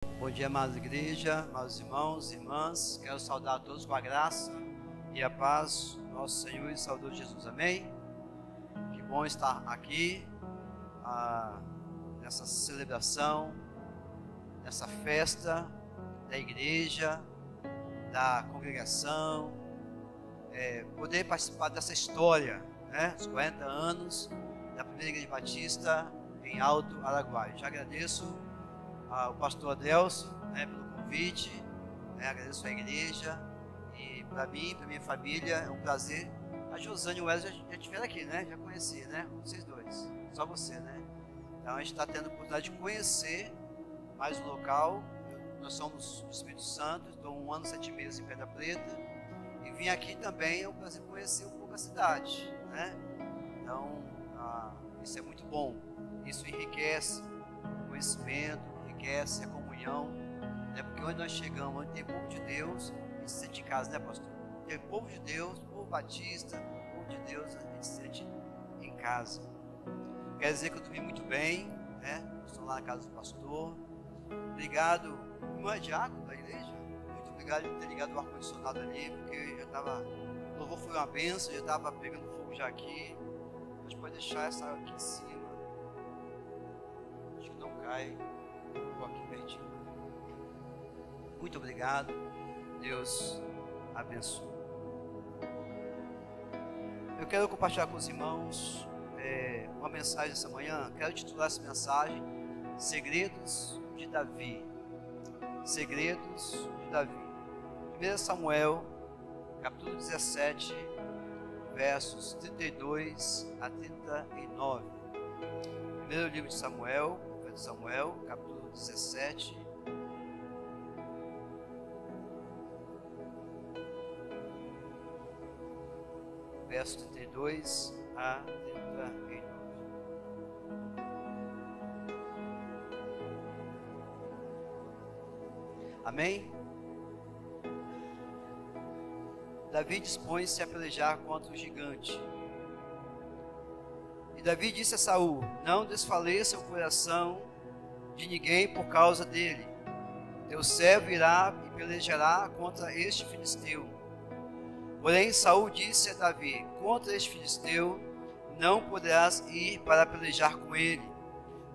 Bom dia, amada igreja, amados irmãos e irmãs. Quero saudar a todos com a graça e a paz do nosso Senhor e Salvador Jesus. Amém? Que bom estar aqui nessa celebração, nessa festa da igreja, da congregação, poder participar dessa história, né? Os 40 anos da primeira igreja batista em Alto Araguaia. Já agradeço ao pastor Adelso, pelo convite, agradeço à igreja, e para mim, para minha família, é um prazer. A Josane e o Wesley já estiveram aqui, né? Já conheci, né? Vocês dois, só você, né? Então a gente está tendo a oportunidade de conhecer mais o local. Nós somos do Espírito Santo, estou 1 ano e 7 meses em Pedra Preta, e vim aqui também, é um prazer conhecer um pouco a cidade, né? Então, isso é muito bom, isso enriquece o conhecimento, enriquece a comunhão, né? Porque onde nós chegamos, onde tem povo de Deus, a gente se sente em casa, né, pastor? Tem povo de Deus, povo batista, povo de Deus, a gente se sente em casa. Quer dizer que eu dormi muito bem, né? Estou lá na casa do pastor. Obrigado, irmã diácono da igreja, muito obrigado por ter ligado o ar-condicionado ali, porque já estava, o louvor foi uma bênção, já estava pegando fogo já aqui. A gente pode deixar essa água aqui em cima, acho que não cai. Vou aqui pertinho. Muito obrigado, Deus abençoe. Eu quero compartilhar com os irmãos uma mensagem essa manhã. Quero titular essa mensagem Segredos de Davi. Segredos de Davi. 1 Samuel, capítulo 17, versos 32 a 39. Primeiro livro de Samuel, capítulo 17, verso 32 a 39. Amém? Davi dispõe-se a pelejar contra o gigante. E Davi disse a Saul: não desfaleça o coração de ninguém por causa dele. Teu servo irá e pelejará contra este filisteu. Porém Saul disse a Davi: contra este filisteu não poderás ir para pelejar com ele,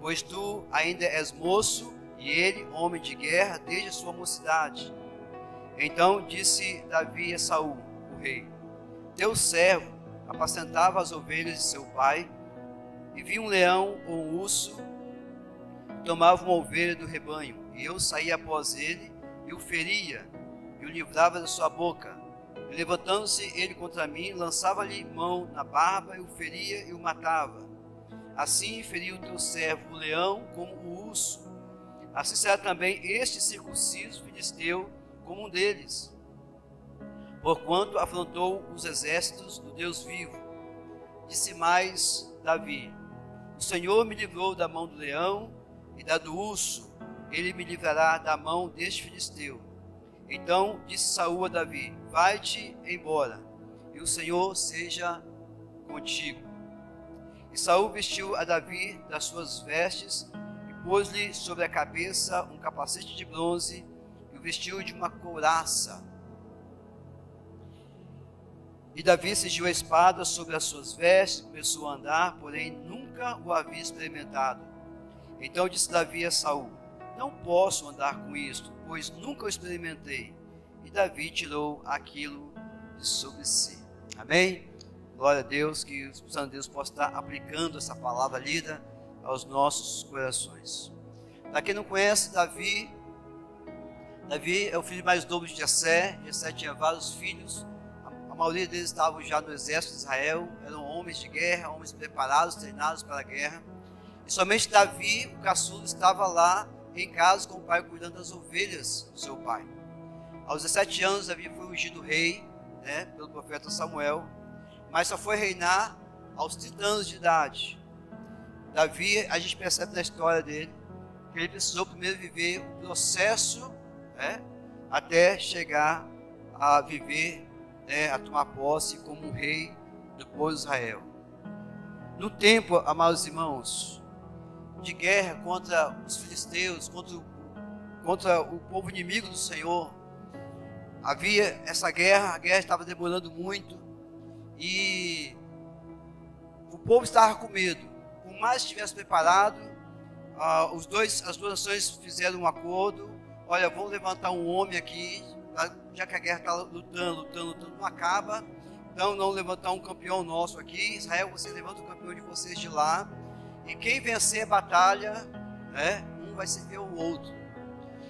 pois tu ainda és moço e ele homem de guerra desde a sua mocidade. Então disse Davi a Saul, o rei: teu servo apacentava as ovelhas de seu pai, e vi um leão ou um urso tomava uma ovelha do rebanho, e eu saía após ele e o feria e o livrava da sua boca. E levantando-se ele contra mim, lançava-lhe mão na barba e o feria e o matava. Assim feriu o teu servo o leão como o urso. Assim será também este circunciso filisteu como um deles, porquanto afrontou os exércitos do Deus vivo. Disse mais Davi: o Senhor me livrou da mão do leão e da do urso, ele me livrará da mão deste filisteu. Então disse Saul a Davi: vai-te embora, e o Senhor seja contigo. E Saul vestiu a Davi das suas vestes, e pôs-lhe sobre a cabeça um capacete de bronze, e o vestiu de uma couraça. E Davi cingiu a espada sobre as suas vestes, começou a andar, porém nunca o havia experimentado. Então disse Davi a Saul: não posso andar com isto, pois nunca o experimentei. E Davi tirou aquilo de sobre si. Amém? Glória a Deus, que o Espírito Santo de Deus possa estar aplicando essa palavra lida aos nossos corações. Para quem não conhece, Davi é o filho mais novo de Jessé. Jessé tinha vários filhos. A maioria deles estavam já no exército de Israel, eram homens de guerra, homens preparados, treinados para a guerra. E somente Davi, o caçula, estava lá em casa com o pai, cuidando das ovelhas do seu pai. Aos 17 anos, Davi foi ungido rei, pelo profeta Samuel, mas só foi reinar aos 30 anos de idade. Davi, a gente percebe na história dele, que ele precisou primeiro viver o processo, até chegar a viver, a tomar posse como um rei do povo de Israel. No tempo, amados irmãos, de guerra contra os filisteus, contra contra o povo inimigo do Senhor. Havia essa guerra, a guerra estava demorando muito e o povo estava com medo. Por mais que estivesse preparado, as duas nações fizeram um acordo. Olha, vamos levantar um homem aqui, já que a guerra está lutando, não acaba. Então, não levantar um campeão nosso aqui. Israel, você levanta o campeão de vocês de lá. E quem vencer a batalha, né, um vai servir o outro.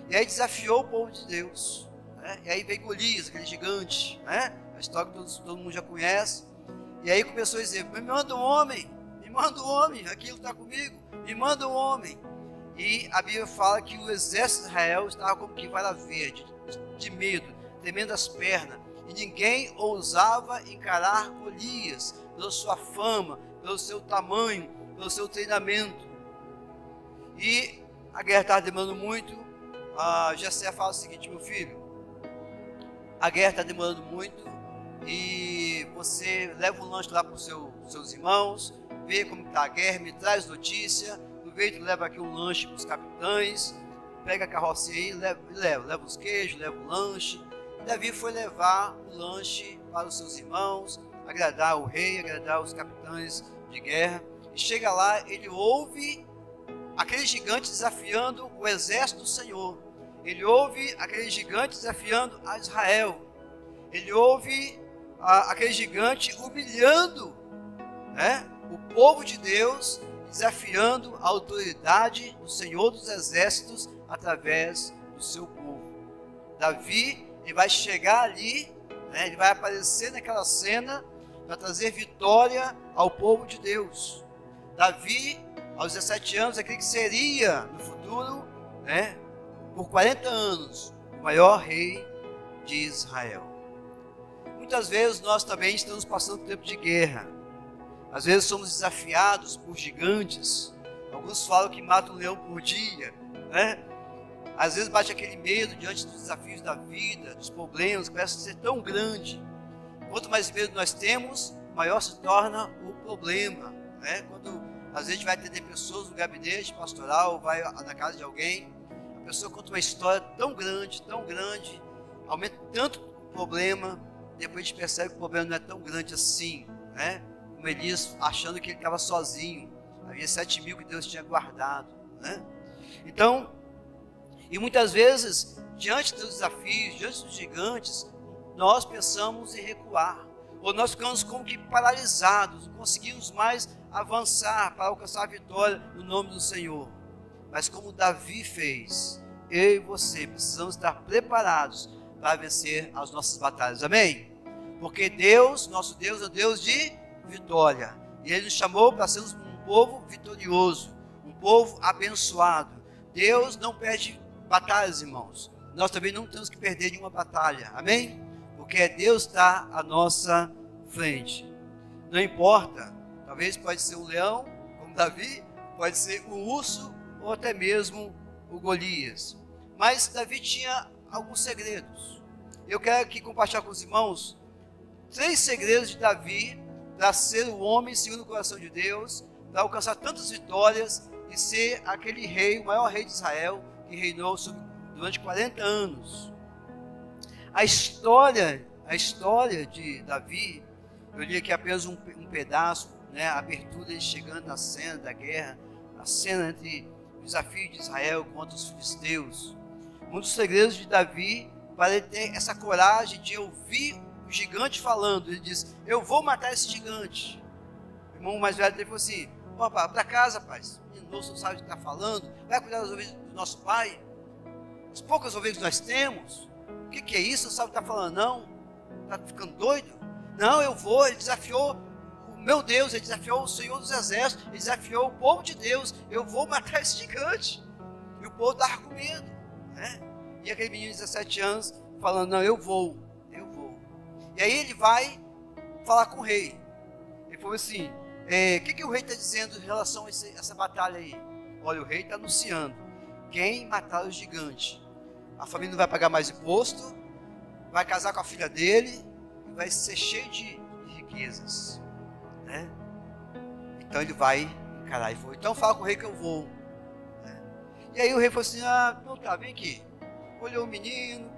E aí desafiou o povo de Deus. Né? E aí veio Golias, aquele gigante, né? A história que todo mundo já conhece. E aí começou a dizer, me manda um homem, aquilo está comigo, me manda um homem. E a Bíblia fala que o exército de Israel estava como que vara verde, de medo, tremendo as pernas. E ninguém ousava encarar Golias, pela sua fama, pelo seu tamanho, pelo seu treinamento. E a guerra estava demorando muito. Jessé fala o seguinte, meu filho, a guerra está demorando muito e você leva um lanche lá para os seus irmãos, vê como está a guerra, me traz notícia, aproveita e leva aqui um lanche para os capitães, pega a carrocinha aí, leva os queijos, leva o lanche. E Davi foi levar o lanche para os seus irmãos, agradar o rei, agradar os capitães de guerra. E chega lá, ele ouve aquele gigante desafiando o exército do Senhor. Ele ouve aquele gigante desafiando a Israel. Ele ouve aquele gigante humilhando, né, o povo de Deus, desafiando a autoridade do Senhor dos Exércitos através do seu povo. Davi, ele vai chegar ali, né, ele vai aparecer naquela cena para trazer vitória ao povo de Deus. Davi, aos 17 anos, aquele que seria no futuro, né, por 40 anos, o maior rei de Israel. Muitas vezes nós também estamos passando por tempo de guerra. Às vezes somos desafiados por gigantes. Alguns falam que matam um leão por dia, né? Às vezes bate aquele medo diante dos desafios da vida, dos problemas, que parece ser tão grande. Quanto mais medo nós temos, maior se torna o problema, né? Quando às vezes a gente vai atender pessoas no gabinete pastoral, vai na casa de alguém, a pessoa conta uma história tão grande, aumenta tanto o problema, depois a gente percebe que o problema não é tão grande assim, né? Como Elias, achando que ele estava sozinho, havia 7 mil que Deus tinha guardado, né? Então, e muitas vezes, diante dos desafios, diante dos gigantes, nós pensamos em recuar, ou nós ficamos como que paralisados, não conseguimos mais avançar para alcançar a vitória no nome do Senhor. Mas como Davi fez, eu e você precisamos estar preparados para vencer as nossas batalhas, amém? Porque Deus, nosso Deus, é o Deus de vitória, e Ele nos chamou para sermos um povo vitorioso, um povo abençoado. Deus não perde batalhas, irmãos. Nós também não temos que perder nenhuma batalha, amém? Porque Deus está à nossa frente. Não importa, talvez pode ser um leão, como Davi, pode ser um urso, ou até mesmo o Golias. Mas Davi tinha alguns segredos. Eu quero aqui compartilhar com os irmãos 3 segredos de Davi para ser o homem segundo o coração de Deus, para alcançar tantas vitórias e ser aquele rei, o maior rei de Israel, que reinou durante 40 anos. A história de Davi, eu li aqui apenas um pedaço, né, a abertura dele chegando na cena da guerra, a cena entre o desafio de Israel contra os filisteus. Um dos segredos de Davi, para ele ter essa coragem de ouvir o gigante falando, ele diz, eu vou matar esse gigante. O irmão mais velho dele falou assim, vai para casa, rapaz, o menino não sabe o que está falando, vai cuidar das ovelhas do nosso pai, as poucas ovelhas que nós temos, o que é isso, não sabe o que está falando não, está ficando doido? Não, eu vou. Ele desafiou o meu Deus, ele desafiou o Senhor dos Exércitos, ele desafiou o povo de Deus, eu vou matar esse gigante. E o povo estava com medo, né? E aquele menino de 17 anos falando, não, eu vou. E aí ele vai falar com o rei. Ele falou assim, o que o rei está dizendo em relação a essa batalha aí? Olha, o rei está anunciando, quem matar o gigante, a família não vai pagar mais imposto, vai casar com a filha dele, e vai ser cheio de riquezas, né? Então ele vai encarar e falou, então fala com o rei que eu vou, né? E aí o rei falou assim, então tá, vem aqui, olhou o menino,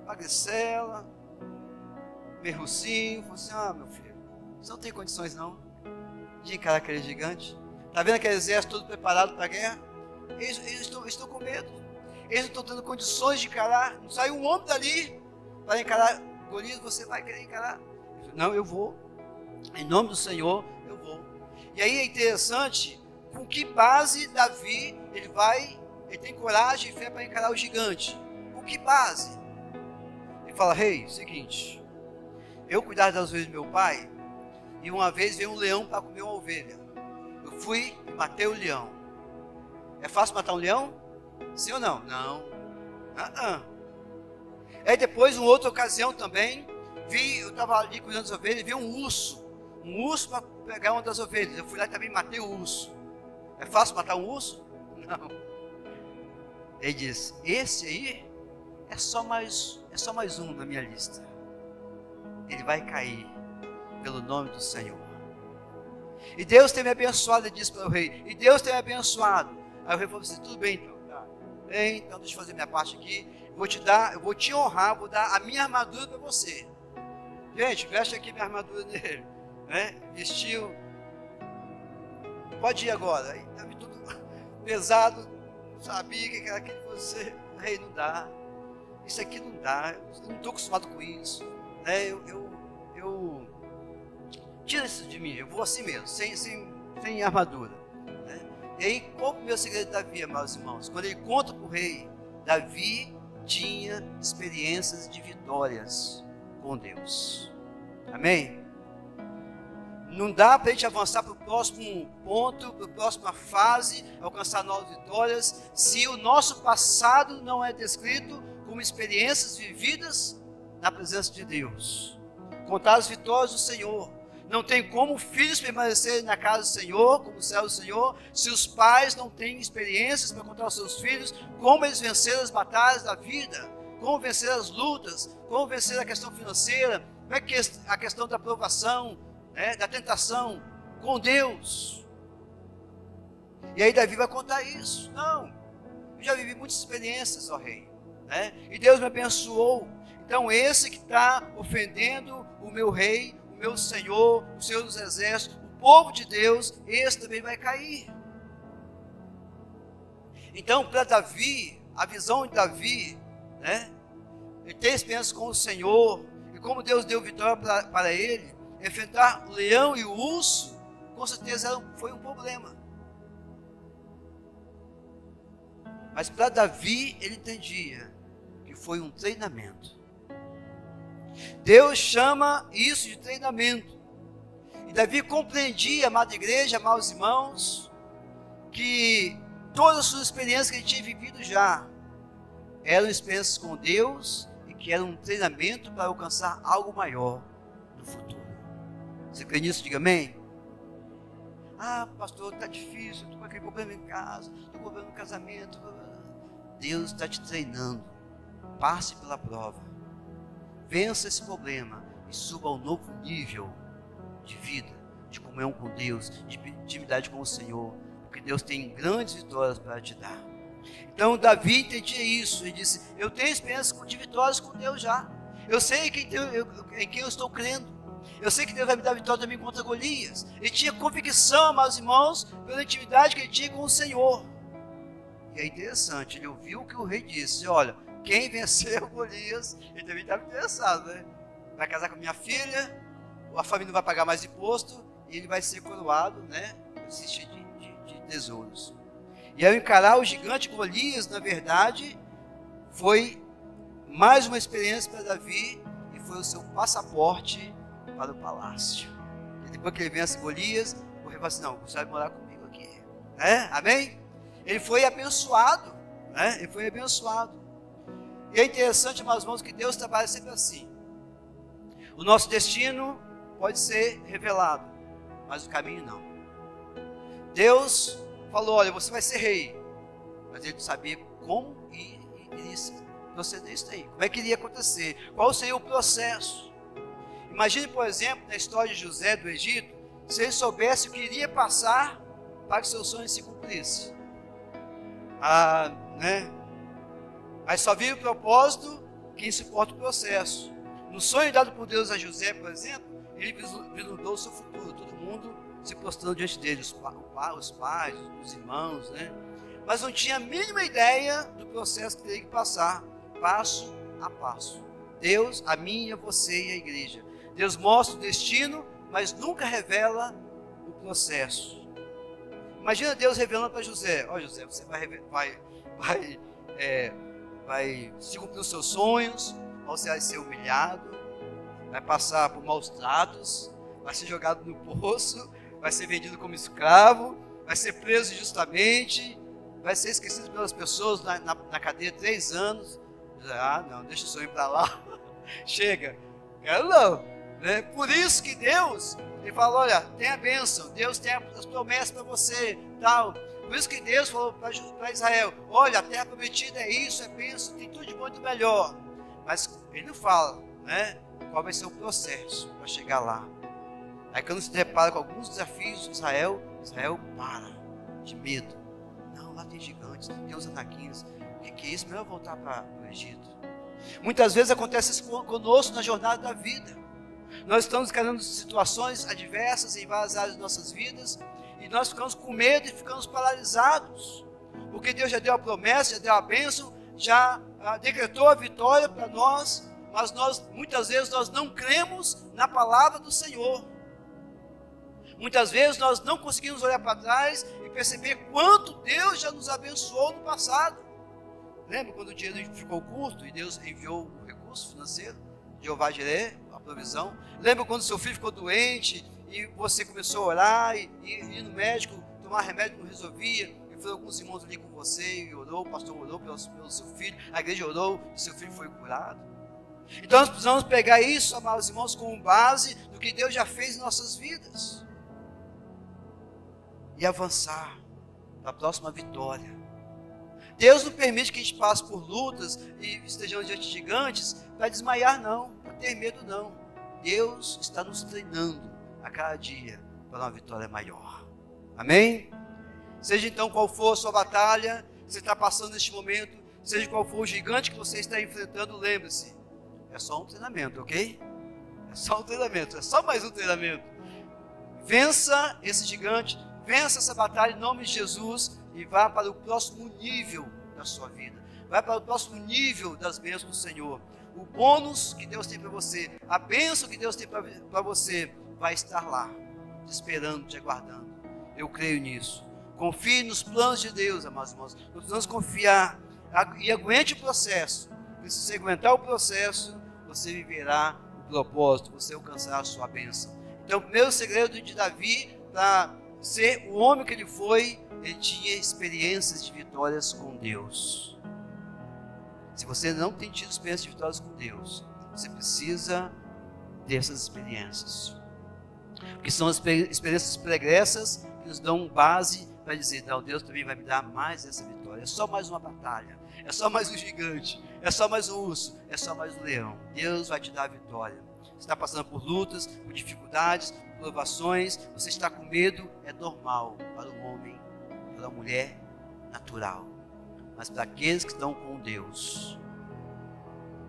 magricela, meio russinho, falou assim: meu filho, você não tem condições não de encarar aquele gigante. Está vendo aquele exército todo preparado para a guerra? Eles estão com medo. Eles não estão tendo condições de encarar. Não saiu um homem dali para encarar Golias. Você vai querer encarar? Ele falou: não, eu vou. Em nome do Senhor, eu vou. E aí é interessante com que base Davi ele tem coragem e fé para encarar o gigante. Com que base? Ele fala: rei, seguinte, eu cuidava das ovelhas do meu pai, e uma vez veio um leão para comer uma ovelha. Eu fui e matei o leão. É fácil matar um leão? Sim ou não? Não. Aí depois, em outra ocasião também, eu estava ali cuidando das ovelhas e vi um urso para pegar uma das ovelhas. Eu fui lá e também matei o urso. É fácil matar um urso? Não. Ele diz: esse aí é só mais um na minha lista. Ele vai cair pelo nome do Senhor. E Deus tem me abençoado, ele disse para o rei. E Deus tem me abençoado. Aí o rei falou assim: tudo bem então. Tá. Bem, então deixa eu fazer minha parte aqui. Eu vou te honrar, vou dar a minha armadura para você. Gente, veste aqui minha armadura nele. Né? Vestiu. Pode ir agora. Aí estava tudo pesado. Não sabia que era aquilo que você. Rei, não dá. Isso aqui não dá. Eu não estou acostumado com isso. Né? Eu tira isso de mim. Eu vou assim mesmo, sem armadura. Né? E aí, qual o meu segredo de Davi, meus irmãos? Quando ele conta para o rei, Davi tinha experiências de vitórias com Deus. Amém? Não dá para a gente avançar para o próximo ponto, para a próxima fase, alcançar novas vitórias, se o nosso passado não é descrito como experiências vividas na presença de Deus. Contar as vitórias do Senhor. Não tem como filhos permanecerem na casa do Senhor, como o céu do Senhor, se os pais não têm experiências para contar aos seus filhos como eles venceram as batalhas da vida, como vencer as lutas, como vencer a questão financeira, como é que a questão da provação, da tentação com Deus. E aí Davi vai contar isso. Não, eu já vivi muitas experiências, ó rei, e Deus me abençoou. Então esse que está ofendendo o meu rei, o meu Senhor, o Senhor dos exércitos, o povo de Deus, esse também vai cair. Então para Davi, a visão de Davi, ele ter experiência com o Senhor, e como Deus deu vitória para ele, enfrentar o leão e o urso, com certeza foi um problema. Mas para Davi, ele entendia que foi um treinamento. Deus chama isso de treinamento. E Davi compreendia, amada igreja, amados irmãos, que todas as suas experiências que ele tinha vivido já eram experiências com Deus e que eram um treinamento para alcançar algo maior no futuro. Você crê nisso? Diga amém. Pastor, está difícil, estou com aquele problema em casa, estou com problema no casamento. Deus está te treinando. Passe pela prova. Vença esse problema e suba ao novo nível de vida, de comunhão com Deus, de intimidade com o Senhor, porque Deus tem grandes vitórias para te dar. Então Davi entendia isso. Ele disse: eu tenho experiência de vitórias com Deus já. Eu sei em quem eu estou crendo. Eu sei que Deus vai me dar vitória também contra Golias. Ele tinha convicção, meus irmãos, pela intimidade que ele tinha com o Senhor. E é interessante, ele ouviu o que o rei disse: olha, quem venceu Golias, ele também estava interessado, vai casar com minha filha, a família não vai pagar mais imposto, e ele vai ser coroado, assistir de tesouros. E ao encarar o gigante Golias, na verdade, foi mais uma experiência para Davi, e foi o seu passaporte para o palácio. E depois que ele vence Golias, o rei fala assim: não, você vai morar comigo aqui. Amém? Ele foi abençoado. Ele foi abençoado. E é interessante, meus irmãos, que Deus trabalha sempre assim. O nosso destino pode ser revelado, mas o caminho não. Deus falou: olha, você vai ser rei. Mas ele não sabia como iria proceder isso aí. Como é que iria acontecer? Qual seria o processo? Imagine, por exemplo, na história de José do Egito, se ele soubesse o que iria passar para que seu sonho se cumprisse. A Mas só vive o propósito quem suporta o processo. No sonho dado por Deus a José, por exemplo, ele vislumbrou o seu futuro, todo mundo se prostrando diante dele, os pais, os irmãos, né? Mas não tinha a mínima ideia do processo que teria que passar, passo a passo. Deus, a mim, a você e a igreja. Deus mostra o destino, mas nunca revela o processo. Imagina Deus revelando para José: ó, José, você vai se cumprir os seus sonhos, você vai ser humilhado, vai passar por maus tratos, vai ser jogado no poço, vai ser vendido como escravo, vai ser preso injustamente, vai ser esquecido pelas pessoas na cadeia 3 anos. Ah, não, deixa o sonho para lá. Chega, quero não, né? Por isso que Deus, ele fala: olha, tem a bênção, Deus tem as promessas para você, tal. Por isso que Deus falou para Israel: olha, a terra prometida é isso, é bênção, tem tudo de bom e do melhor. Mas ele não fala, né, qual vai ser o processo para chegar lá. Aí quando se depara com alguns desafios de Israel para de medo. Não, lá tem gigantes, tem os anaquins. O que é isso? Melhor voltar para o Egito. Muitas vezes acontece isso conosco na jornada da vida. Nós estamos encarando situações adversas em várias áreas de nossas vidas e nós ficamos com medo e ficamos paralisados. Porque Deus já deu a promessa, já deu a bênção, já decretou a vitória para nós, mas muitas vezes nós não cremos na palavra do Senhor. Muitas vezes nós não conseguimos olhar para trás e perceber quanto Deus já nos abençoou no passado. Lembra quando o dinheiro ficou curto e Deus enviou o recurso financeiro? Jeová Jireh, a provisão. Lembra quando seu filho ficou doente e você começou a orar e ir no médico, tomar remédio que não resolvia? E foram alguns irmãos ali com você e orou, o pastor orou pelo seu filho, a igreja orou e seu filho foi curado. Então nós precisamos pegar isso, amados irmãos, como base do que Deus já fez em nossas vidas. E avançar para a próxima vitória. Deus não permite que a gente passe por lutas e estejamos diante de gigantes para desmaiar, não, para ter medo, não. Deus está nos treinando a cada dia para uma vitória maior. Amém? Seja então qual for a sua batalha que você está passando neste momento, seja qual for o gigante que você está enfrentando, lembre-se, é só um treinamento, ok? É só um treinamento, é só mais um treinamento. Vença esse gigante, vença essa batalha em nome de Jesus e vá para o próximo nível da sua vida. Vai para o próximo nível das bênçãos do Senhor. O bônus que Deus tem para você, a bênção que Deus tem para você, vai estar lá, te esperando, te aguardando. Eu creio nisso. Confie nos planos de Deus, amados irmãos. Nós precisamos confiar e aguente o processo. Porque se você aguentar o processo, você viverá o propósito, você alcançará a sua bênção. Então, o primeiro segredo de Davi, para ser o homem que ele foi, ele tinha experiências de vitórias com Deus. Se você não tem tido experiências de vitórias com Deus, você precisa dessas experiências. Porque são as experiências pregressas que nos dão base para dizer: não, Deus também vai me dar mais essa vitória. É só mais uma batalha, é só mais um gigante, é só mais um urso, é só mais um leão. Deus vai te dar a vitória. Você está passando por lutas, por dificuldades, por provações, você está com medo, é normal para o homem, para a mulher, natural. Mas para aqueles que estão com Deus,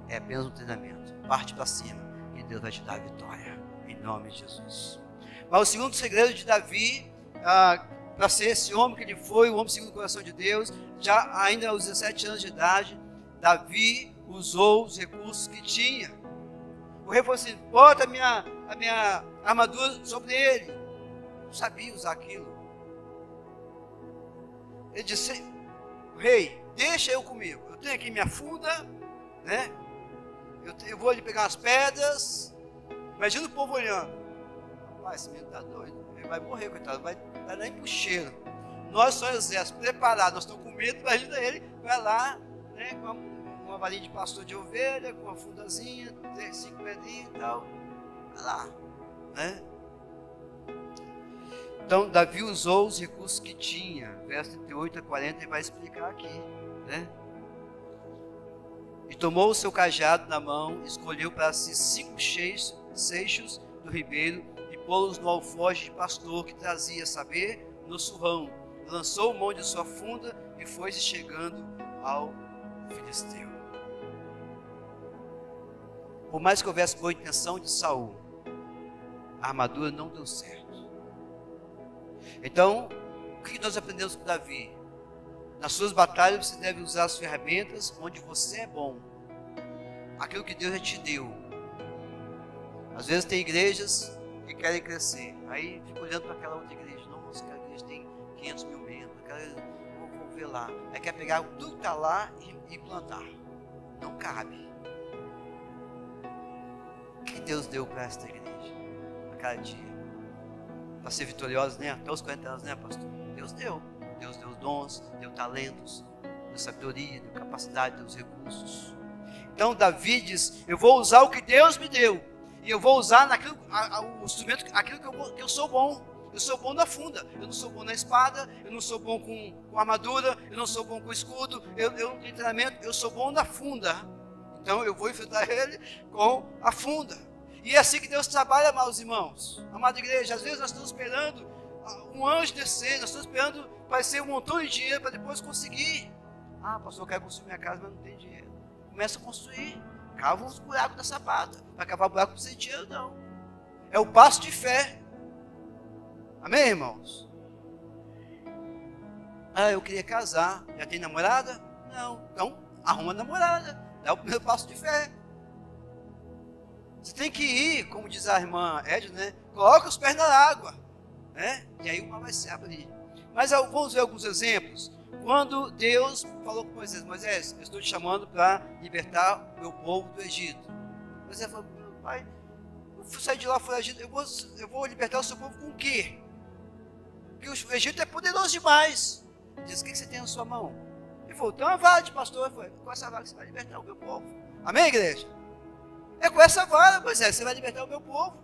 é apenas um treinamento. Parte para cima e Deus vai te dar a vitória, em nome de Jesus. Mas o segundo segredo de Davi, para ser esse homem que ele foi, o homem segundo o coração de Deus, já ainda aos 17 anos de idade, Davi usou os recursos que tinha. O rei falou assim: bota a minha armadura sobre ele. Não sabia usar aquilo. Ele disse: rei, deixa eu comigo. Eu tenho aqui minha funda, né? Eu vou ali pegar as pedras. Imagina o povo olhando. Rapaz, esse menino está doido. Ele vai morrer, coitado. Vai dar nem pro cheiro. Nós só exército preparado. Nós estamos com medo. Imagina ele. Vai lá, né? Com uma varinha de pastor de ovelha, com uma fundazinha, 5 pedrinhas e tal. Vai lá, né? Então, Davi usou os recursos que tinha. Verso 38 a 40, ele vai explicar aqui, né? E tomou o seu cajado na mão, escolheu para si 5 seixos do ribeiro e pô-los no alforje de pastor que trazia, saber, no surrão. Lançou mão de sua funda e foi-se chegando ao filisteu. Por mais que houvesse boa intenção de Saul, a armadura não deu certo. Então, o que nós aprendemos com Davi? Nas suas batalhas você deve usar as ferramentas onde você é bom. Aquilo que Deus já te deu. Às vezes tem igrejas que querem crescer. Aí fica olhando para aquela outra igreja. Nossa, aquela igreja tem 500 mil membros. Vou ver lá. Aí quer pegar tudo que está lá e plantar. Não cabe. O que Deus deu para esta igreja? A cada dia. Para ser vitoriosos, né? Até os 40 anos, né, pastor? Deus deu. Deus deu dons, deu talentos, deu sabedoria, deu capacidade, deu recursos. Então Davi diz: eu vou usar o que Deus me deu. E eu vou usar naquilo, o instrumento, aquilo que eu sou bom. Eu sou bom na funda. Eu não sou bom na espada. Eu não sou bom com armadura. Eu não sou bom com escudo. Eu não tenho treinamento. Eu sou bom na funda. Então eu vou enfrentar ele com a funda. E é assim que Deus trabalha, meus irmãos. Amada igreja, às vezes nós estamos esperando um anjo descer. Nós estamos esperando aparecer um montão de dinheiro para depois conseguir. Ah, pastor, eu quero construir minha casa, mas não tem dinheiro. Começa a construir. Cava uns buracos da sapata. Vai cavar buraco sem dinheiro, não. É o passo de fé. Amém, irmãos? Ah, eu queria casar. Já tem namorada? Não. Então, arruma namorada. Dá o primeiro passo de fé. Você tem que ir, como diz a irmã Edna, né? Coloca os pés na água. Né? E aí o mar vai se abrir. Mas vamos ver alguns exemplos. Quando Deus falou com Moisés: Moisés, eu estou te chamando para libertar o meu povo do Egito. Moisés falou: pai, eu saí de lá foragido, eu vou libertar o seu povo com o quê? Porque o Egito é poderoso demais. Ele disse: o que você tem na sua mão? Ele falou: tem uma vara de pastor. Ele falou: com essa vara você vai libertar o meu povo. Amém, igreja? É com essa vara, Moisés, você vai libertar o meu povo.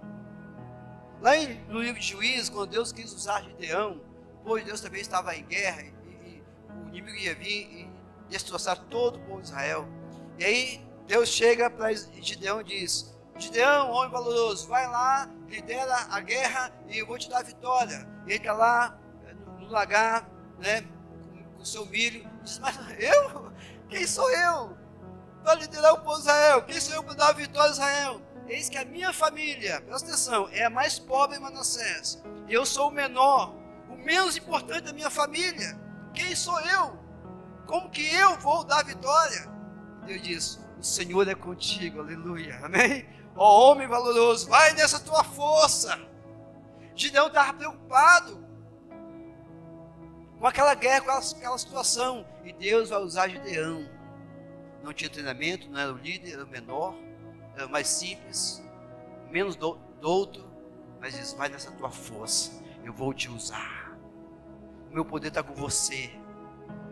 Lá no livro de Juízes, quando Deus quis usar Gideão, pois Deus também estava em guerra, e o inimigo ia vir e destroçar todo o povo de Israel. E aí Deus chega para Gideão e diz: Gideão, homem valoroso, vai lá, lidera a guerra e eu vou te dar a vitória. E ele está lá no lagar, né, com o seu milho, diz: mas eu? Quem sou eu para liderar o povo de Israel? Quem sou eu para dar a vitória a Israel? Eis que a minha família, presta atenção, é a mais pobre em Manassés. E eu sou o menor, o menos importante da minha família. Quem sou eu? Como que eu vou dar a vitória? Deus diz: o Senhor é contigo, aleluia, amém? Ó homem valoroso, vai nessa tua força. Gideão estava preocupado com aquela guerra, com aquela situação. E Deus vai usar Gideão. Não tinha treinamento, não era o líder, era o menor, era o mais simples, menos douto, mas diz: vai nessa tua força, eu vou te usar. O meu poder está com você.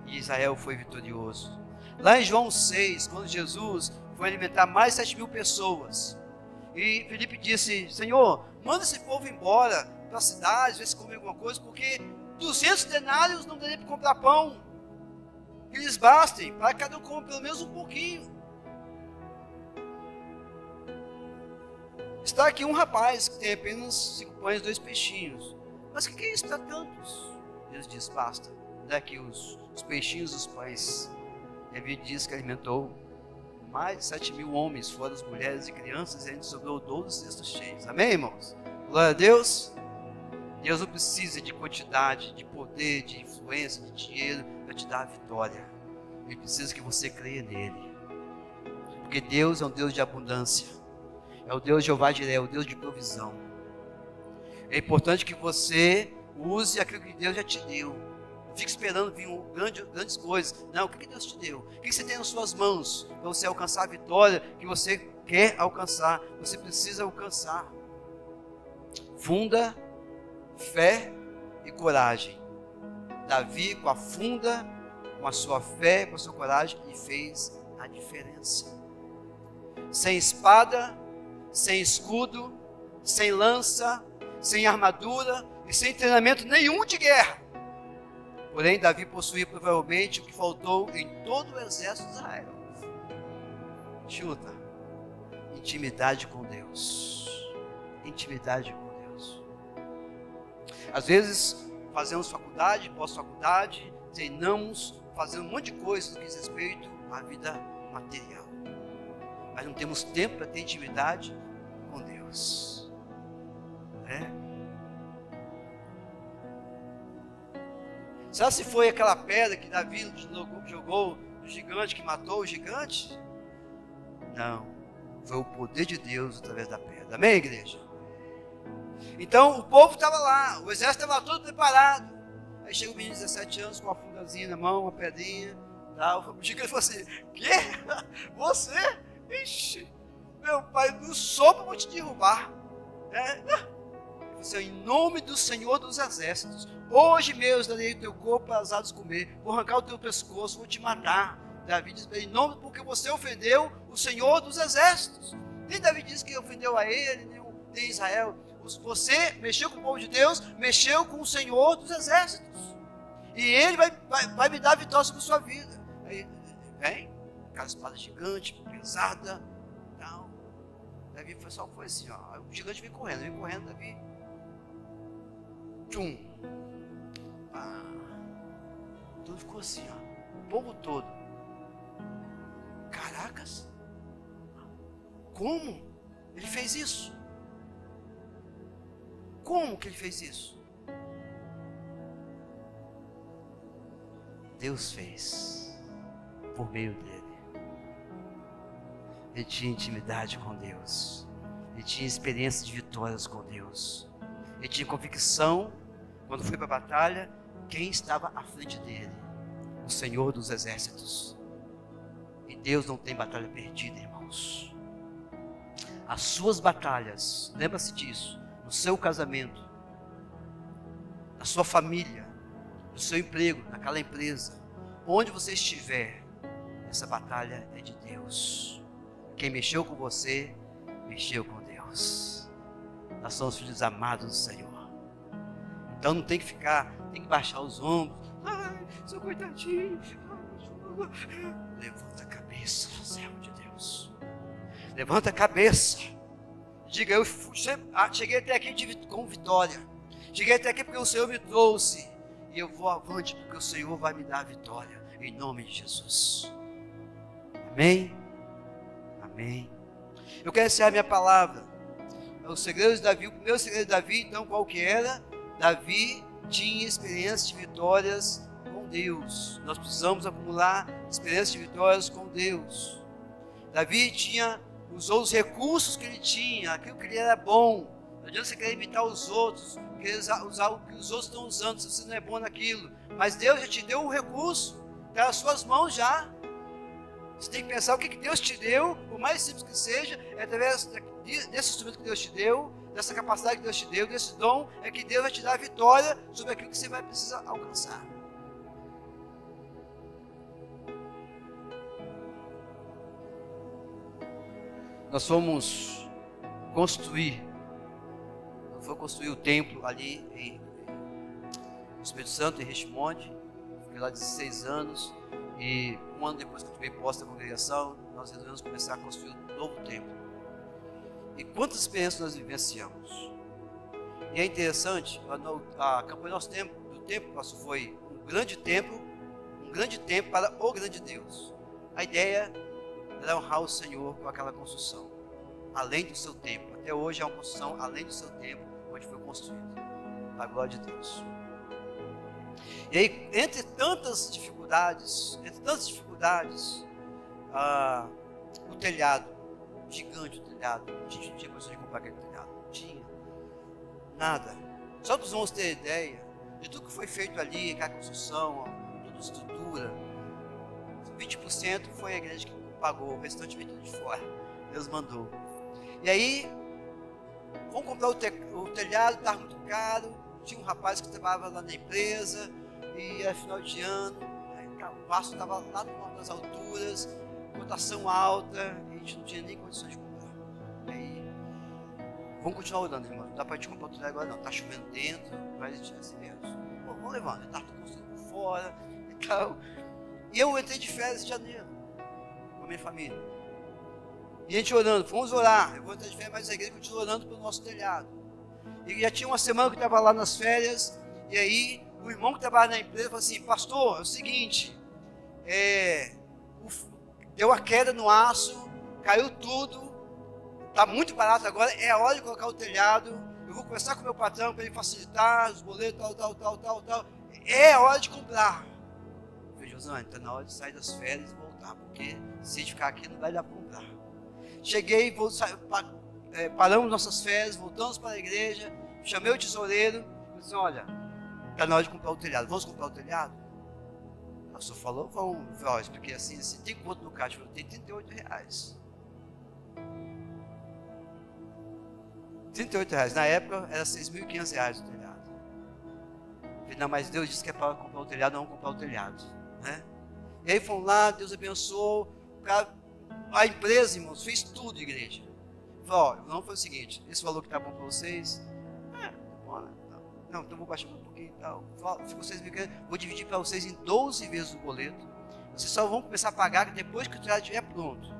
E Israel foi vitorioso. Lá em João 6, quando Jesus foi alimentar mais 7.000 pessoas, e Felipe disse: Senhor, manda esse povo embora para a cidade, ver se come alguma coisa, porque 200 denários não daria para comprar pão, que lhes bastem, para que cada um coma pelo menos um pouquinho. Está aqui um rapaz que tem apenas 5 pães e 2 peixinhos. Mas o que é isso para tantos? Deus diz: basta, dá aqui os peixinhos e os pães. E a Bíblia diz que alimentou mais de 7.000 homens, fora as mulheres e crianças, e ainda sobrou 12 cestos cheios. Amém, irmãos? Glória a Deus. Deus não precisa de quantidade, de poder, de influência, de dinheiro para te dar a vitória. Ele precisa que você creia nele. Porque Deus é um Deus de abundância. É o Deus de Jeová Jireh, é o Deus de provisão. É importante que você use aquilo que Deus já te deu. Não fique esperando vir grandes coisas. Não, o que Deus te deu? O que você tem nas suas mãos para você alcançar a vitória que você quer alcançar? Você precisa alcançar. Funda, fé e coragem. Davi, com a funda, com a sua fé, com a sua coragem, e fez a diferença. Sem espada, sem escudo, sem lança, sem armadura e sem treinamento nenhum de guerra. Porém, Davi possuía provavelmente o que faltou em todo o exército de Israel. Chuta: intimidade com Deus. Intimidade com Deus. Às vezes fazemos faculdade, pós-faculdade, treinamos, fazendo um monte de coisas que diz respeito a vida material. Mas não temos tempo para ter intimidade com Deus. Sabe se foi aquela pedra que Davi jogou no gigante, que matou o gigante? Não. Foi o poder de Deus através da pedra. Amém, igreja? Então o povo estava lá, o exército estava todo preparado. Aí chega o menino de 17 anos com uma fundazinha na mão, uma pedrinha. O gigante falou assim: quê? Você? Ixi, meu pai, no sopro eu vou te derrubar. Ele falou: em nome do Senhor dos Exércitos, hoje mesmo darei o teu corpo para as aves comer, vou arrancar o teu pescoço, vou te matar. Davi diz: em nome, porque você ofendeu o Senhor dos Exércitos. Nem Davi disse que ofendeu a ele, nem Israel. Você mexeu com o povo de Deus, mexeu com o Senhor dos Exércitos. E Ele vai me dar a vitória sobre a sua vida. Aí vem, aquela espada gigante, pesada. Não. Davi só foi assim, ó. O gigante vem correndo, Davi. Tchum. Tudo ficou assim, ó. O povo todo. Caracas. Como ele fez isso? Como que ele fez isso? Deus fez por meio dele. Ele tinha intimidade com Deus. Ele tinha experiência de vitórias com Deus. Ele tinha convicção, quando foi para a batalha, quem estava à frente dele? O Senhor dos Exércitos. E Deus não tem batalha perdida, irmãos. As suas batalhas, lembra-se disso, no seu casamento, na sua família, no seu emprego, naquela empresa, onde você estiver, essa batalha é de Deus. Quem mexeu com você, mexeu com Deus. Nós somos filhos amados do Senhor. Então não tem que tem que baixar os ombros. Ai, sou coitadinho. Levanta a cabeça, servo de Deus. Levanta a cabeça. Diga: eu cheguei até aqui com vitória. Cheguei até aqui porque o Senhor me trouxe. E eu vou avante porque o Senhor vai me dar a vitória. Em nome de Jesus. Amém? Amém. Eu quero encerrar minha palavra. O segredo de Davi, o primeiro segredo de Davi, então, qual que era? Davi tinha experiência de vitórias com Deus. Nós precisamos acumular experiência de vitórias com Deus. Davi usou os recursos que ele tinha, aquilo que ele era bom. Não adianta você querer imitar os outros, querer usar o que os outros estão usando, se você não é bom naquilo. Mas Deus já te deu o recurso, está nas suas mãos já. Você tem que pensar o que Deus te deu, por mais simples que seja, é através desse instrumento que Deus te deu, dessa capacidade que Deus te deu, desse dom, é que Deus vai te dar a vitória sobre aquilo que você vai precisar alcançar. Nós fomos construir o templo ali no Espírito Santo, em Richmond. Fiquei lá 16 anos. E um ano depois que eu tomei posse da congregação, nós resolvemos começar a construir um novo templo. E quantas experiências nós vivenciamos. E é interessante, a campanha do templo nosso foi um grande templo para o grande Deus. A ideia era honrar o Senhor com aquela construção, além do seu templo. Até hoje é uma construção além do seu templo, onde foi construído, para a glória de Deus. E aí, entre tantas dificuldades, o telhado, gigante o telhado, a gente não tinha condição de comprar aquele telhado, não tinha nada. Só para os irmãos terem ideia de tudo que foi feito ali, aquela construção, toda a estrutura, 20% foi a igreja que pagou, o restante veio tudo de fora, Deus mandou. E aí, vamos comprar o telhado, estava muito caro, tinha um rapaz que trabalhava lá na empresa, e era final de ano, o pasto estava lá nas alturas, cotação alta, e a gente não tinha nem condições de comprar. E aí, vamos continuar orando, irmão. Não dá para a gente comprar o telhado agora não, está chovendo dentro, mas a gente vai se ver. Vamos levando, está tudo construído por fora e tal. E eu entrei de férias em janeiro, com a minha família. E a gente orando, fomos orar. Eu vou entrar de férias, mas a igreja continua orando pelo nosso telhado. E já tinha uma semana que eu estava lá nas férias, e aí o irmão que trabalha na empresa falou assim: pastor, é o seguinte, o deu a queda no aço, caiu tudo, está muito barato agora, é a hora de colocar o telhado. Eu vou conversar com o meu patrão para ele facilitar os boletos, tal. É a hora de comprar. Eu falei, Josane, está na hora de sair das férias e voltar, porque se a gente ficar aqui não vai dar para comprar. Cheguei, paramos nossas férias, voltamos para a igreja, chamei o tesoureiro, e disse, olha, está na hora de comprar o telhado, vamos comprar o telhado? O pastor falou, vamos. Eu expliquei assim, tem quanto no caixa? Eu falei, tem R$38. R$38, na época era R$6.500 o telhado. Eu falei, não, mas Deus disse que é para comprar o telhado, não vamos comprar o telhado, né? E aí fomos lá, Deus abençoou, a empresa, irmãos, fez tudo, igreja. Falei, não foi o seguinte, esse valor que está bom para vocês, não, então vou baixar um pouquinho e tal. Ficou R$6.500, vou dividir para vocês em 12 vezes o boleto. Vocês só vão começar a pagar depois que o telhado estiver pronto.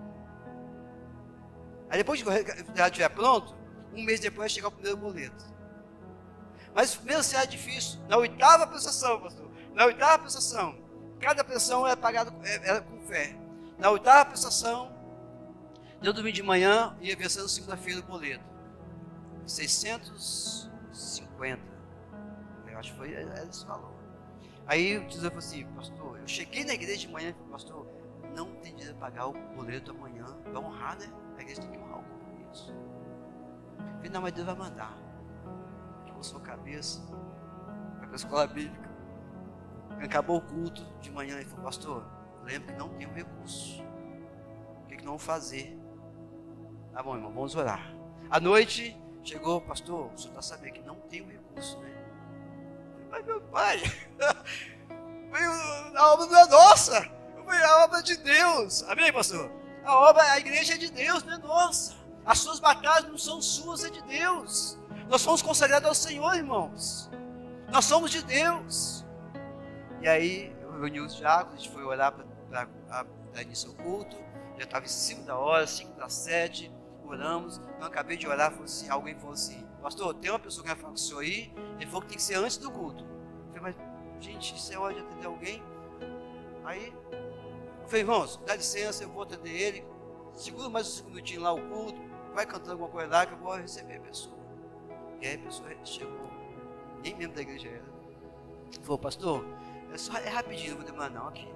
Aí depois que o telhado estiver pronto, um mês depois vai chegar o primeiro boleto. Mas primeiro será difícil. Na 8ª prestação, pastor. Na 8ª prestação, cada prestação era pagada com fé. Na 8ª prestação, deu domingo de manhã e ia vencendo segunda-feira o boleto. 650. Eu acho que foi esse valor. Aí o tesouro falou assim, pastor, eu cheguei na igreja de manhã e falei, pastor, não tem dinheiro para pagar o boleto amanhã. Vai honrar, né? A igreja tem que honrar o compromisso. Eu falei, não, mas Deus vai mandar. Com sua cabeça, vai para a escola bíblica. Acabou o culto de manhã e falou, pastor, lembra que não tem um recurso. O que nós vamos fazer? Tá bom, irmão, vamos orar. À noite, chegou, pastor, o senhor está sabendo que não tem um recurso, né? Mas meu pai, a obra não é nossa, foi a obra de Deus. Amém, pastor? A igreja é de Deus, não é nossa. As suas batalhas não são suas, é de Deus. Nós somos consagrados ao Senhor, irmãos. Nós somos de Deus. E aí, eu reuni os diáconos, a gente foi orar para dar início ao culto. Já estava em cima da hora, 5:07, oramos. Então, acabei de orar, alguém falou assim, pastor, tem uma pessoa que vai falar com o senhor aí, ele falou que tem que ser antes do culto. Eu falei, mas, gente, isso é hora de atender alguém? Aí, eu falei, irmãos, dá licença, eu vou atender ele, segura mais um minutinho lá o culto, vai cantando alguma coisa lá que eu vou receber a pessoa. E aí a pessoa chegou, nem membro da igreja era. Falou, pastor, é rapidinho, não vou demorar não aqui.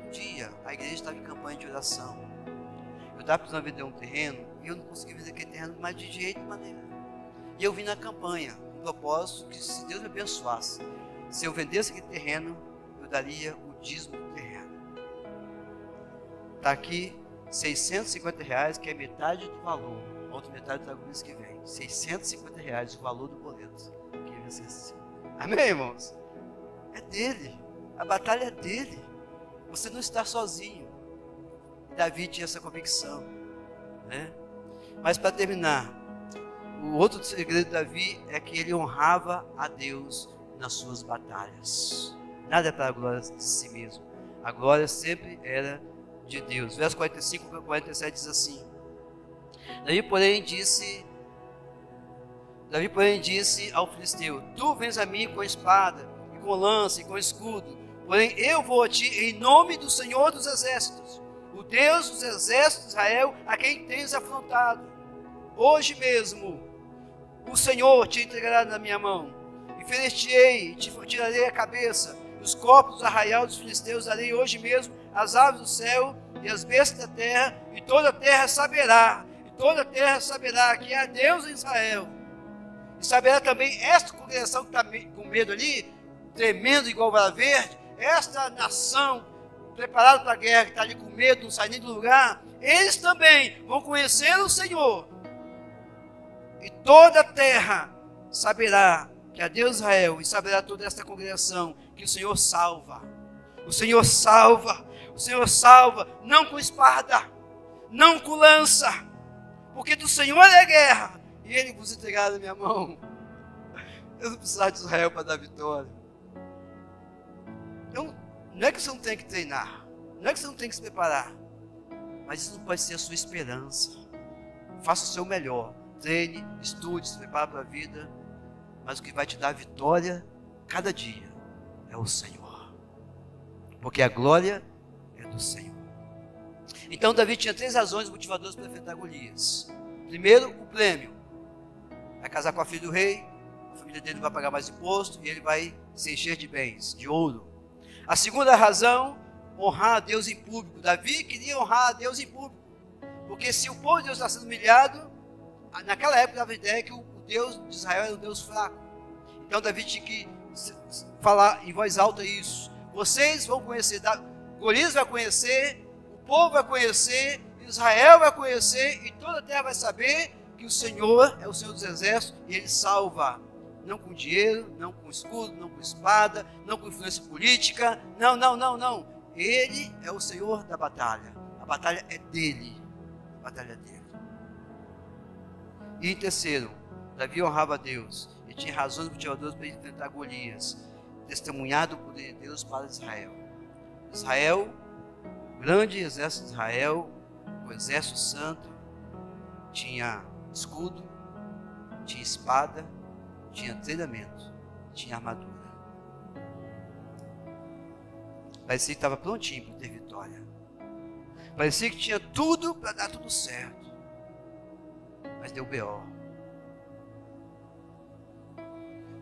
Um dia a igreja estava em campanha de oração. Eu estava precisando vender um terreno e eu não conseguia vender aquele terreno, mas de jeito de maneira. E eu vim na campanha, um propósito que se Deus me abençoasse, se eu vendesse aquele terreno, eu daria o dízimo do terreno. Está aqui R$650, que é metade do valor. A outra metade está no mês que vem. R$650 o valor do boleto. Que vai ser assim. Amém, irmãos? É dele. A batalha é dele. Você não está sozinho. Davi tinha essa convicção, né? Mas para terminar, o outro segredo de Davi é que ele honrava a Deus nas suas batalhas. Nada é para a glória de si mesmo. A glória sempre era de Deus. Verso 45 e 47 diz assim: Davi, porém, disse ao filisteu: Tu vens a mim com espada, e com lança, e com escudo, porém eu vou a ti em nome do Senhor dos Exércitos, o Deus dos Exércitos de Israel, a quem tens afrontado. Hoje mesmo o Senhor te entregará na minha mão, e ferir-te-ei, e te tirarei a cabeça, e os corpos do arraial dos filisteus darei hoje mesmo às aves do céu e às bestas da terra, e toda a terra saberá que há Deus em Israel. E saberá também esta congregação que está com medo ali, tremendo igual vara verde, esta nação preparada para a guerra, que está ali com medo, não sai nem do lugar, eles também vão conhecer o Senhor. E toda a terra saberá que há Deus em Israel, e saberá toda esta congregação que o Senhor salva. O Senhor salva. O Senhor salva, não com espada, não com lança, porque do Senhor é a guerra, e Ele vos entregará na minha mão. Eu não precisava de Israel para dar vitória. Então, não é que você não tem que treinar, não é que você não tem que se preparar, mas isso não pode ser a sua esperança. Faça o seu melhor, treine, estude, se prepare para a vida, mas o que vai te dar vitória cada dia é o Senhor, porque a glória é do Senhor. Então Davi tinha 3 razões motivadoras para enfrentar Golias. Primeiro, o prêmio. Vai casar com a filha do rei, a família dele vai pagar mais imposto e ele vai se encher de bens, de ouro. A segunda razão, honrar a Deus em público. Davi queria honrar a Deus em público. Porque se o povo de Deus está sendo humilhado, naquela época dava a ideia que o Deus de Israel era um Deus fraco. Então Davi tinha que falar em voz alta isso. Vocês vão conhecer, Golias vai conhecer, o povo vai conhecer, Israel vai conhecer e toda a terra vai saber que o Senhor é o Senhor dos exércitos e Ele salva. Não com dinheiro, não com escudo, não com espada, não com influência política. Não. Ele é o Senhor da batalha. A batalha é dele. A batalha é dele. E em terceiro, Davi honrava a Deus e tinha razões motivadoras para enfrentar Golias, testemunhado o poder de Deus para Israel. Israel, o grande exército de Israel, o exército santo, tinha escudo, tinha espada, tinha treinamento, tinha armadura. Parecia que estava prontinho para ter vitória. Parecia que tinha tudo para dar tudo certo. Mas deu B.O.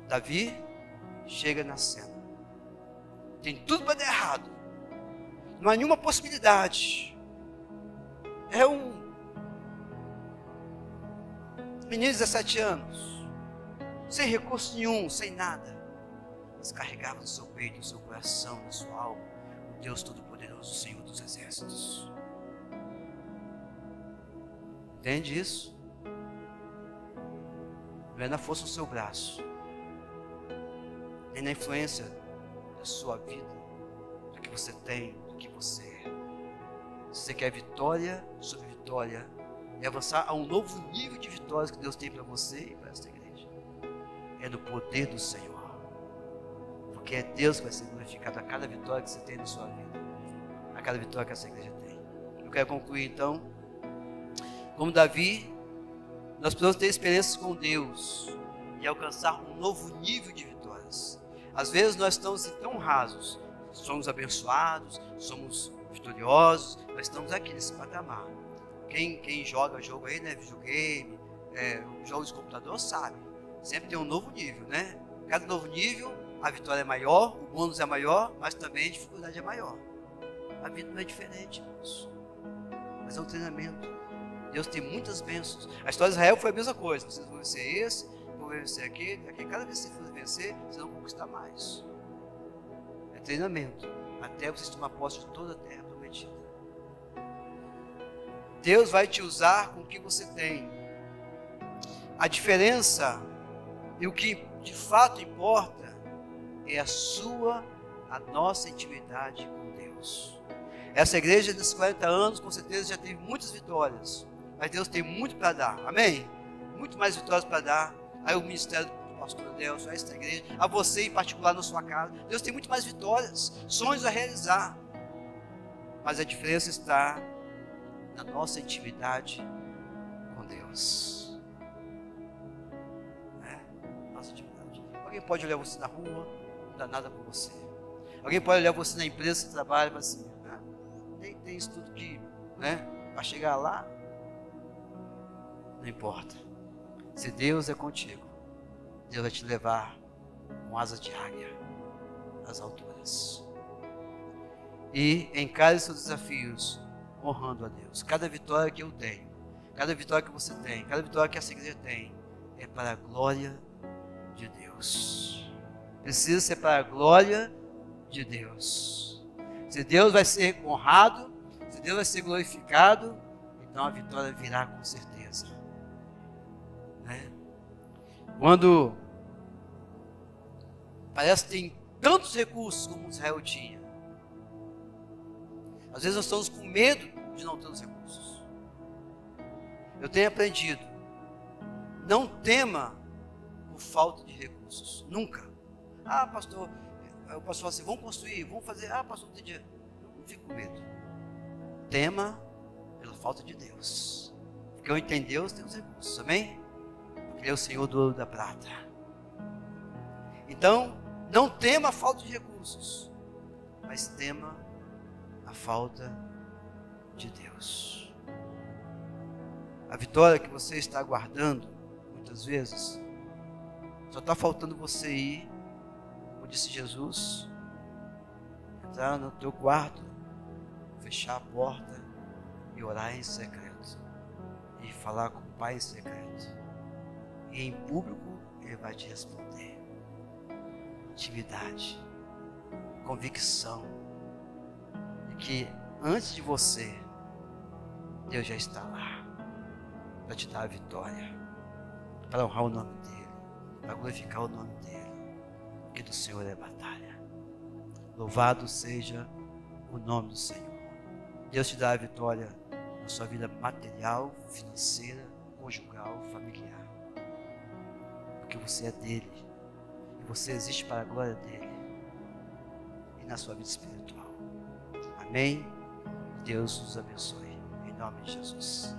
Davi chega na cena. Tem tudo para dar errado. Não há nenhuma possibilidade. É um menino de 17 anos, sem recurso nenhum, sem nada, mas carregava no seu peito, no seu coração, na sua alma, o Deus Todo-Poderoso, o Senhor dos Exércitos. Entende isso? Não é na força do seu braço, nem na influência da sua vida, do que você tem, do que você é. Se você quer vitória sobre vitória, e avançar a um novo nível de vitórias que Deus tem para você e para esta igreja, é no poder do Senhor. Porque é Deus que vai ser glorificado a cada vitória que você tem na sua vida, a cada vitória que essa igreja tem. Eu quero concluir então. Como Davi, nós precisamos ter experiências com Deus e alcançar um novo nível de vitórias. Às vezes nós estamos tão rasos, somos abençoados, somos vitoriosos, nós estamos aqui nesse patamar. Quem joga jogo aí, né, videogame, jogos de computador, sabe. Sempre tem um novo nível, né? Cada novo nível, a vitória é maior, o bônus é maior, mas também a dificuldade é maior. A vida não é diferente, irmãos. Mas é um treinamento. Deus tem muitas bênçãos. A história de Israel foi a mesma coisa. Vocês vão vencer esse, vão vencer aquele. Cada vez que vocês forem vencer, vocês vão conquistar mais. É treinamento. Até vocês tomar posse de toda a terra prometida. Deus vai te usar com o que você tem. A diferença e o que de fato importa é a nossa intimidade com Deus. Essa igreja nesses 40 anos com certeza já teve muitas vitórias, mas Deus tem muito para dar, amém? Muito mais vitórias para dar. Aí o ministério do pastor Adelson, a esta igreja, a você em particular na sua casa, Deus tem muito mais vitórias, sonhos a realizar, mas a diferença está na nossa intimidade com Deus. Nossa intimidade. Alguém pode olhar você na rua, não dá nada por você. Alguém pode olhar você na empresa que você trabalha e falar assim, tem isso tudo que, para chegar lá, não importa. Se Deus é contigo, Deus vai te levar com asas de águia às alturas. E encare seus desafios honrando a Deus. Cada vitória que eu tenho, cada vitória que você tem, cada vitória que essa igreja tem, é para a glória de Deus. Precisa ser para a glória de Deus. Se Deus vai ser honrado, se Deus vai ser glorificado, então a vitória virá com certeza. Quando parece que tem tantos recursos como Israel tinha, às vezes nós estamos com medo de não ter os recursos. Eu tenho aprendido, não tema por falta de recursos, nunca. Pastor, o pastor fala assim, vamos construir, vamos fazer, pastor, não tem dinheiro. Não fico com medo. Tema pela falta de Deus. Porque eu entendo Deus tem os recursos, amém? Porque Ele é o Senhor do ouro e da prata. Então, não tema a falta de recursos, mas tema a falta de Deus. A vitória que você está aguardando, muitas vezes, só está faltando você ir, como disse Jesus, entrar no teu quarto, fechar a porta e orar em secreto. E falar com o Pai em secreto. E em público Ele vai te responder. Intimidade, convicção de que antes de você, Deus já está lá para te dar a vitória, para honrar o nome dEle, para glorificar o nome dEle, porque do Senhor é a batalha. Louvado seja o nome do Senhor. Deus te dá a vitória na sua vida material, financeira, conjugal, familiar, porque você é dEle e você existe para a glória dEle e na sua vida espiritual. Amém? Deus nos abençoe, em nome de Jesus.